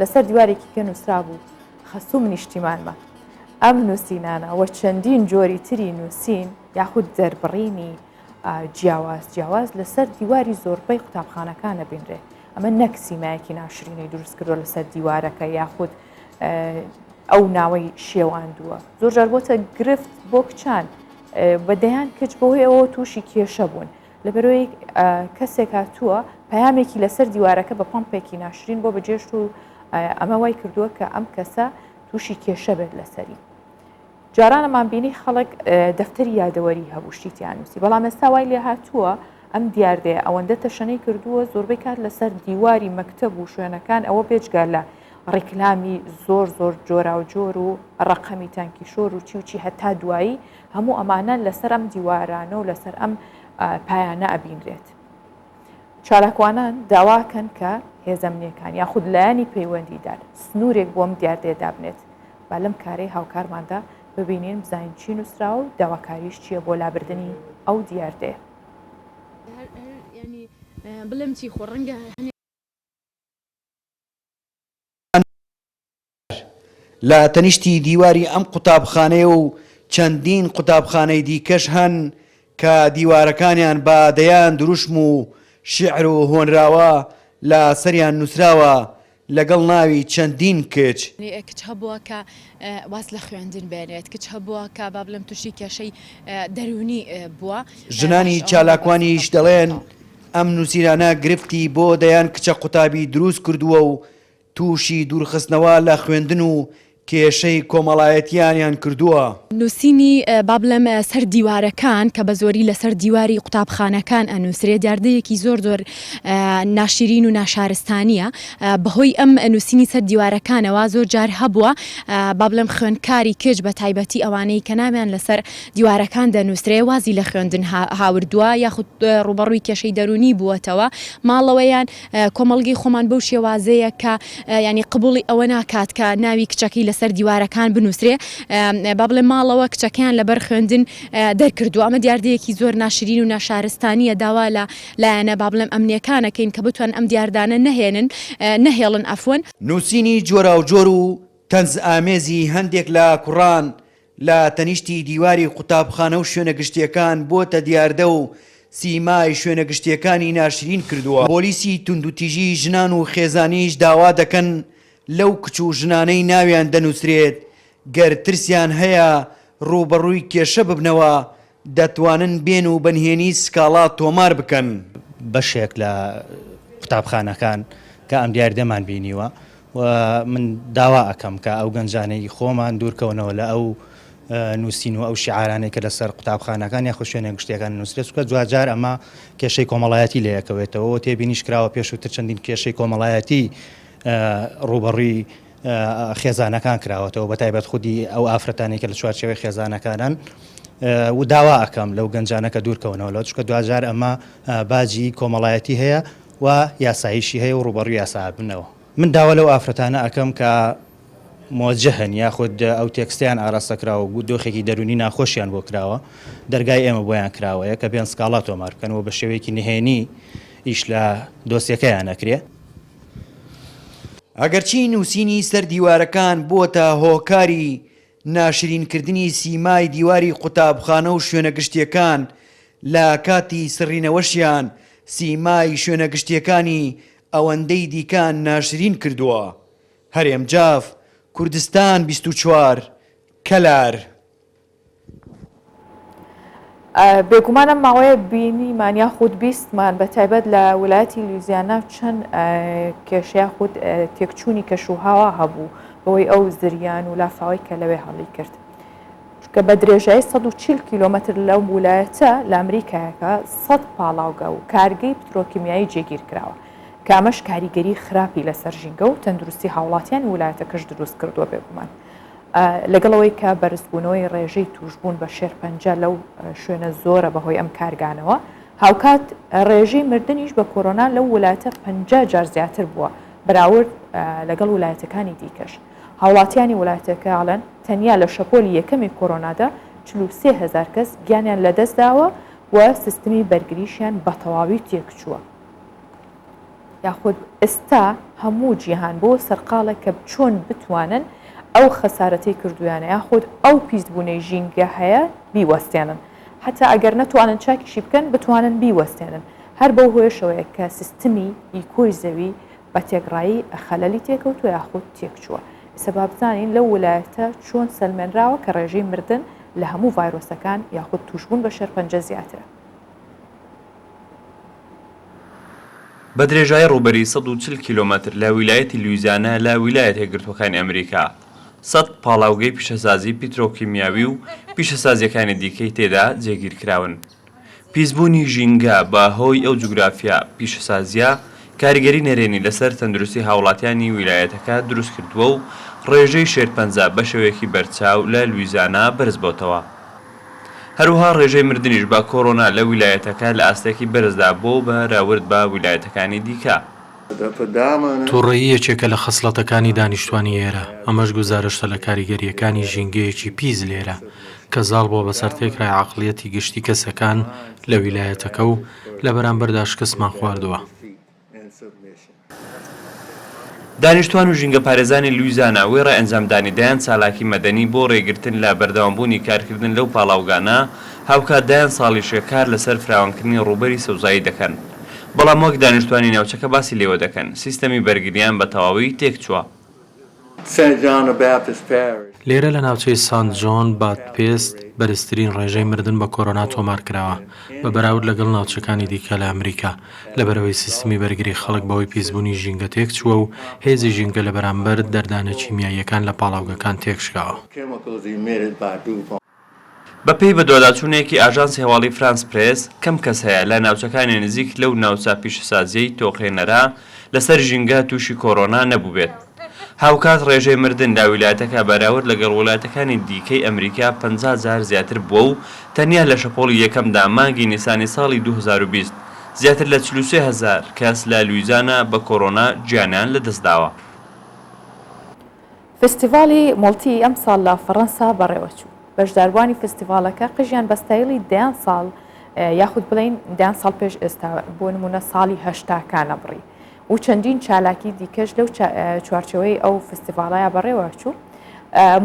لەسەر دیوارێکی کە نووسرا بوو خەسوو نیشتیمانمە ئەم نووسینانە وە چەندین جۆری تری نووسین یاخود دەربڕینی جیاواز لەسەر دیواری زۆربەی قوتابخانەکانە بینرێ ئەمە نەک سیمایەکی ناشرینەی دروست کردووە لەسەر دیوارەکە یاخود ئەو ناوەی شێواندووە زۆر جار بۆتە گرفت بۆ کچان بەدەیان کچ بەهۆی ئەوە تووشی کێشە بوون لەبەرەوەی کەسێک هاتووە پەیامێکی لەسەر دیوارەکە بە پەمپێکی ناشرین بۆ بەجێشت و ئەمە وای کردووە کە ئەم کەسە تووشی کێشە بێت لەسەری. جارانەمان بینی خەڵک دەفتەری یادەوەری هەبوو شتیان نووسی، بەڵام ئێستا وای لێ هاتووە ئەم دیاردەیە ئەوەندە تەشەنەی کردووە زۆربەی کات لەسەر دیواری مەکتەب و شوێنەکان ئەوە بێجگار لە ڕێکلامی زۆر جۆرا و جۆر و ڕقەمی تانکیشۆر و چی هەتا دوایی هەموو ئەمانە لەسەر ئەم دیوارانە و لەسەر ئەم پایانە ئەبینرێت. چالاکوانان داواکەن کە هێزەمنیەکان یاخود لایانی پەیوەندیدار سنوورێک بۆم دیاردێدا بنێت با لەم کارەی هاوکارماندا ببینین بزانین چی نووسرا و داواکاریش چییە بۆ لابردنی ئەو دیاردەیە. بڵێم چی خۆ ڕەنگە لە تەنیشتی دیواری ئەم قوتابخانەیە و چەندین قوتابخانەی دیکەش هەن کە دیوارەکانیان بە دەیان دروشم و شعر و هۆنراوە لە سەریان نووسراوە لەگەڵ ناوی چەندین کچ هەبووە کە واز لە خوێندن بێنێت کچ هەبووە کە با بڵێم تووشی کێشەی دەرونی بووە. ژنانی چالاکوانیش دەڵێن ئەم نووسیرانە گرفتی بۆ دەیان کچە قوتابی دروست کردووە و تووشی دوورخستنەوە لە خوێندن و کێشەی کۆمەڵایەتیانیان کردووە. نووسینی با بڵێم سەر دیوارەکان کە بە زۆری لەسەر دیواری قوتابخانەکان ئەنووسرێت دیاردەیەکی زۆر ناشرین و ناشارستانیە بەهۆی ئەم نووسینی سەر دیوارەکانەوە زۆر جار هەبووە با بڵێم خوێندکاری کچ بە تایبەتی ئەوانەی کە نامیان لەسەر دیوارەکان دەنووسرێ وازی لە خوێندن هاوردووە یاخود ڕوبەڕووی کێشەی دەرونی بووەتەوە ماڵەوەیان کۆمەڵگەی خۆمان بەو شێوازەیە کە ینی قبوڵی ئەوە ناکات کە ناوی کچەکەی لەسەر دیوارەکان بنووسرێ با بڵێ ماڵەوە کچەکەیان لەبەر خوێندن دەرکردو. ئەمە دیاردەیەکی زۆر ناشرین و ناشارستانیە داوا لە لایەنە با بڵێم ئەمنیەکانەکەین کە بتوان ئەم دیاردانە نەهێڵن ئەفۆن. نووسینی جۆرا و جۆر و تەنز ئامێزی هەندێک لە کوڕان لە تەنیشتی دیواری قوتابخانە و شوێنە گشتیەکان بۆتە دیاردە و سیمای شوێنە گشتیەکانی ناشرین کردووە. پۆلیسی توندوتیژی ژنان و خێزانیش داوا دەکەن لەو کچ و ژنانەی ناویان دەنووسرێت گەر ترسیان هەیە ڕوبەڕووی کێشە ببنەوە دەتوانن بێن و بەنهێنی سکاڵا تۆمار بکەن. بەشێک لە قوتابخانەکان کە ئەم دیاردەمان بینیوە و من داوا ئەەکەم کە ئەو گەنجانەی خۆمان دوورکەونەوە لە ئەو نووسین و ئەو شیعارانێک کە لەسەر قوتابخانەکان یاخۆ شوێنە گشتیەکان نووسرێت چونکە جوار ئەمە کێشەی کۆمەڵایەتی لەیەکەوێتەوە تێبینیش کراوە پێشووتر چەندین کێشەی کۆمەڵایەتی ڕوبەڕووی خێزانەکان کراوەتەوە بە تایبەت خودی ئەو ئافرەتانێکە لە چوارچێوەی خێزانەکانن و داوا ئەەکەم لەو گەنجانەکە دوورکەونەوە لە چکە دوجار ئەمە باجی کۆمەڵایەتی هەیە و یاساییشی هەیە و ڕوبەڕووی یاسا بنەوە. من داوا لەو ئافرەتانە ئەەکەم کە مۆجهن یاخود ئەو تێکستیان ئاراستەکراوە و دۆخێکی دەرونی ناخۆشیان بۆ کراوە دەرگای ئێمە بۆیان کراوەیە کە بێن سکاڵا تۆمار بکەنەوە بە شێوەیەکی نهێنی ئیش لە دۆسیەکەیان نەکرێ. ئەگەرچی نووسینی سەر دیوارەکان بۆتە هۆکاری ناشرینکردنی سیمای دیواری قوتابخانە و شوێنە گشتیەکان لە کاتی سڕینەوەشیان سیمای شوێنە گشتیەکانی ئەوەندەی دیکان ناشرین کردووە. هەرێم جاف کوردستان 24 کەلار. بێگومانم ماوەیە بینیمان یاخود بیستمان بە تایبەت لە ویلایەتی لویزیانە چەند کێشەیە خود تێکچوونی کەشوهاوا هەبوو بەوەی ئەو زریان و لافاوەی کە لەوێ هەڵی کرد کە بە درێژایی 140 کیلۆمەتر لەو ویلایەتە لە ئەمریکایەکە 100 پاڵاوگە و کارگەی پترۆکیمیایی جێگیر کراوە کە ئەمەش کاریگەری خراپی لەسەر ژینگە و تەندروستی هاوڵاتیان ویلایەتەکەش دروست کردووە بێگومان. لەگەڵەوەی کە بەرزبوونەوەی ڕێژەی توشبوون بە شێرپەنجە لەو شوێنە زۆرە بەهۆی ئەم کارگانەوە هاوکات ڕێژەی مردنیش بە کۆرۆنا لەو ویلایەتە 50 جار زیاتر بووە بەراورد لەگەڵ ویلایەتەکانی دیکەش. هاوڵاتیانی ویلایەتەکە ئاڵەن تەنیا لە شەپۆلی یەکەمی کۆرۆنادا 43,000 کەس گیانیان لەدەستداوە و سیستمی بەرگریشیان بە تەواوی تێکچووە. یاخود ئێستا هەموو جیهان بۆ سەرقاڵە کە چۆن بتوانن ئەو خەسارەتەی کردویانە یاخود ئەو پیسبوونەی ژینگە هەیە بیوەستێنن حتا ئەگەر نەتوانن چاکیشی بکەن بتوانن بیوەستێنن هەر بەو هۆیشەوەیە کە سیستمی ئیکۆی زەوی بە تێکڕایی خەلەلی تێکەوتوە یاخود تێکچووە. سەباب بزانین لەو ویلایەتە چۆن سەلمێنراوە کە ڕێژەی مردن لە هەموو ڤایرۆسەکان یاخود توشبوون بە شێرپەنجە زیاترە. بە درێژایی ڕوبەری 140 کیلۆمەتر لە ویلایەتی لویزیانا لە ویلایەتە یەکگرتووەکانی ئەمریکا 100 پاڵاوگەی پیشەسازی پیترۆکیمیاوی و پیشەسازیەکانی دیکەی تێدا جێگیر کراون. پیسبوونی ژینگە بە هۆی ئەو جوگرافیا پیشەسازیە کاریگەری نەرێنی لەسەر تەندروستی هاوڵاتیانی ویلایەتەکە دروست کردووە و ڕێژەی شێرپەنجە بە شێوەیەکی بەرچاو لە لویزیانا بەرز بۆتەوە. هەروها ڕێژەی مردنیش بە کۆڕۆنا لە ویلایەتەکە لە ئاستێکی بەرزدا بۆ بەراورد بە ویلایەتەکانی دیکە. تووڕێی یەکێکە لە خەسڵەتەکانی دانیشتوانی ئێرە، ئەمەش گوزارشتە لە کاریگەریەکانی ژینگەیەکی پیس لێرە کە زاڵ بۆ بەسەر تێکرای عەقڵیەتی گشتی کەسەکان لە ویلایەتەکە و لە بەرامبەردا شکستمان خواردووە. دانیشتوان و ژینگە پارێزانی لویزیانا وێ ڕائەنجامدانی دایان چالاکی مەدەنی بۆ ڕێگرتن لە بەردەوامبوونی کارکردن لەو پاڵاوگانە هاوکات دایان ساڵیشە کار لەسەر فراوانکردنی ڕووبەری سەوزایی دەکەن. بەڵام وەک دانیشتوانی ناوچەکە باسی لێوە دەکەن سیستەمی بەرگریان بە تەواوی تێکچووە. لێرە لە ناوچەی سانت جۆن بادپێست بەرزترین ڕێژەی مردن بە کۆڕۆنا تۆمار کراوە بە بەراورد لەگەڵ ناوچەکانی دیکە لە ئەمریکا لەبەرەوەی سیستمی بەرگری خەڵک بەوەی پیسبوونی ژینگە تێکچووە و هێزی ژینگە لە بەرامبەر دەردانە چیمیاییەکان لە پاڵاوگەکان تێکشکاوە. بەپێی بە دوواداچوونێکی ئاژانسی هەواڵی فرانس پرێس کەم کەس هەیە لە ناوچەکانی نزیک لەو ناوچە پیشەسازیەی تۆقێنەرا لەسەر ژینگە تووشی کۆڕۆنا نەبوو بێت. هاوکات ڕێژەی مردن لە ویلایەتەکە بەراورد لەگەڵ وڵاتەکانی دیکەی ئەمریکا 50,000 زیاتر بووە و تەنیا لە شەپۆڵی یەکەمدا مانگی نیسانی ساڵی 2020 زیاتر لە 43,000 کەس لە لویزیانا بە کۆڕۆنا گیانیان لەدەستداوە. فستیڤالی مۆڵتی ئەم ساڵ لە فەڕەنسا بەڕێوەچوو. بەشداروانی فستیڤالەکە قژیان بە ستایلی دەیان ساڵ یاخود بڵین دەیان ساڵ پێش ئێستا بۆ نمونە ساڵی هەشتاکانە بڕی و چەندین چالاکی دیکەش لەو چوارچەوەی ئەو فستیڤالایە بەڕێوەچوو.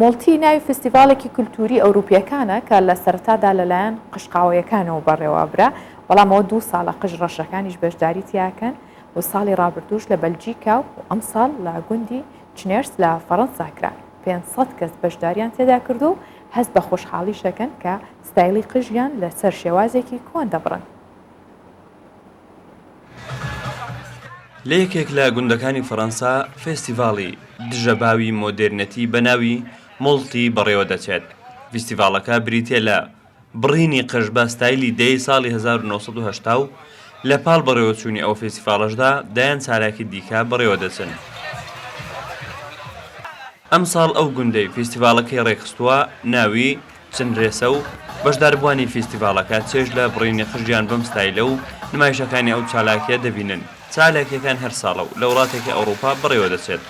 مۆڵتی ناوی فستیڤالێکی کولتوری ئەوروپیەکانە کە لە سەرەتادا لەلایەن قشقاویەکانەوە بەڕێوە برا، بەڵام ئەوە 2 ساڵە قژ ڕەشەکانیش بەشداری تیاکەن و ساڵی ڕابردووش لە بەلجیکا و ئەم ساڵ لە گوندی چنێرس لە فەڕەنسا کرا. 500 کەس بەشداریان تێدا کردو و هەست بە خۆشحاڵی شەکەن کە ستایلی قژیان لەسەر شێوازێکی کۆن دەبڕن. لە یەکێک لە گوندەکانی فەڕەنسا فێستیڤاڵی دژەباوی مۆدێرنەتی بە ناوی مۆڵتی بەڕێوە دەچێت. فستیڤالەکە بریتێ لە بڕینی قژ بە ستایلی دەی ساڵی 1970 و لە پاڵ بەڕێوەچوونی ئەو فێستیڤالەشدا دایان چالاکی دیکە بەڕێوە دەچن. ئەم ساڵ ئەو گوندەی فستیڤالەکەی ڕێکخستووە ناوی چنرێسە و بەشداربووانی فستیڤالەکە چێژ لە بڕینی قژیان بەم ستایلە و نمایشەکانی ئەو چالاکیە دەبینن. چالاکیەکان هەر ساڵە و لە وڵاتێکی ئەوروپا بڕێوە دەچێت.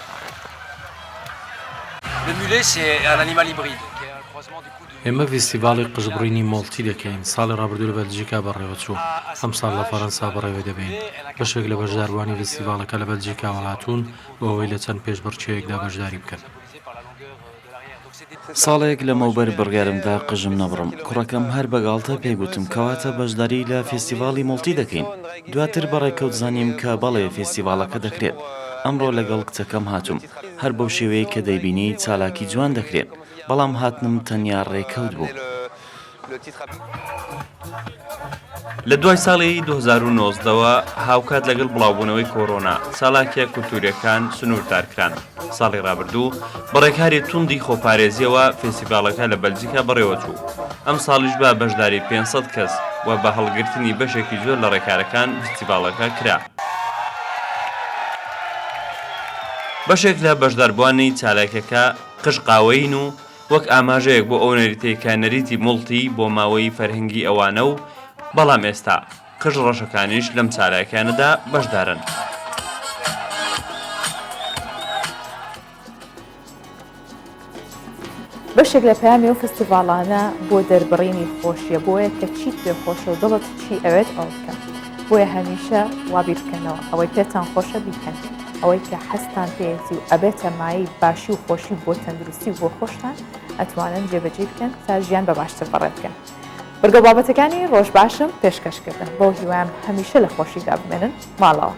ئێمە فستیڤاڵی قژبڕینی مۆڵتی دەکەین. ساڵی ڕابردوو لە بەلجیکا بەڕێوەچوو، ئەم ساڵ لە فەڕەنسا بەڕێوە دەبین. بەشێک لە بەشداروانی فستیڤاڵەکە لە بەلجیکا وڵاتون بۆ ئەوەی لە چەند پێشبڕکێیەکدا بەشداری بکەن. ساڵێک لە مەوبەر بڕیارمدا قژم نەبڕم. کوڕەکەم هەر بەگاڵتە پێگوتم کەواتە بەشداری لە فستیڤاڵی مۆڵتی دەکەین. دواتر بەڕێکەوت زانیم کە بەڵێ فستیڤاڵەکە دەکرێت. ئەمڕۆ لەگەڵ کچەکەم هاتووم. هەر بەو شێوەیە کە دەیبینی چالاکی جوان دەکرێت. بەڵام هاتنم تەنیا ڕێکەوت بوو. لە دوای ساڵی 2019ەوە هاوکات لەگەڵ بڵاوبوونەوەی کۆڕۆنا ساڵاکیە کولتوریەکان سنووردارکران. ساڵی ڕابردوو بەڕێکاری توندی خۆپارێزیەوە فێستیڤالەکە لە بەلجیکا بەڕێوەچوو. ئەم ساڵیش بە بەشداری 500 کەس و بە هەڵگرتنی بەشێکی زۆر لە ڕێکارەکان فستیڤالەکە کرا. بەشێک لە بەشداربوانی چالاکیەکە قژقاوەین و وەک ئاماژەیەک بۆ ئەو نەریتەی کە نەریتی مۆڵتی بۆ ماوەی فەرهەنگی ئەوانە و بەڵام ئێستا قژ ڕەشەکانیش لەم چالاکیانەدا بەشدارن. بەشێک لە پەیامی ئەو فستیڤاڵانە بۆ دەربڕینی خۆشیە بۆیە کە چیت پێ خۆشە و دڵت چی ئەوێت ئەو بکە. بۆیە هەمیشە وابیر بکەنەوە ئەوەی پێتان خۆشە بیکەن، ئەوەی کە حەستان پێێتی و ئەبێتە مایەی باشی و خۆشی بۆ تەندروستی و بۆ خۆشتان ئەتوانن جێبەجێ بکەن تا ژیان بە باشتر بەڕێ بکەن. بەرگە بابەتەکانی ڕۆژ باشم پێشکەشکردن بۆ هیوایم هەمیشە لە خۆشیدا بمێنن ماڵەوە.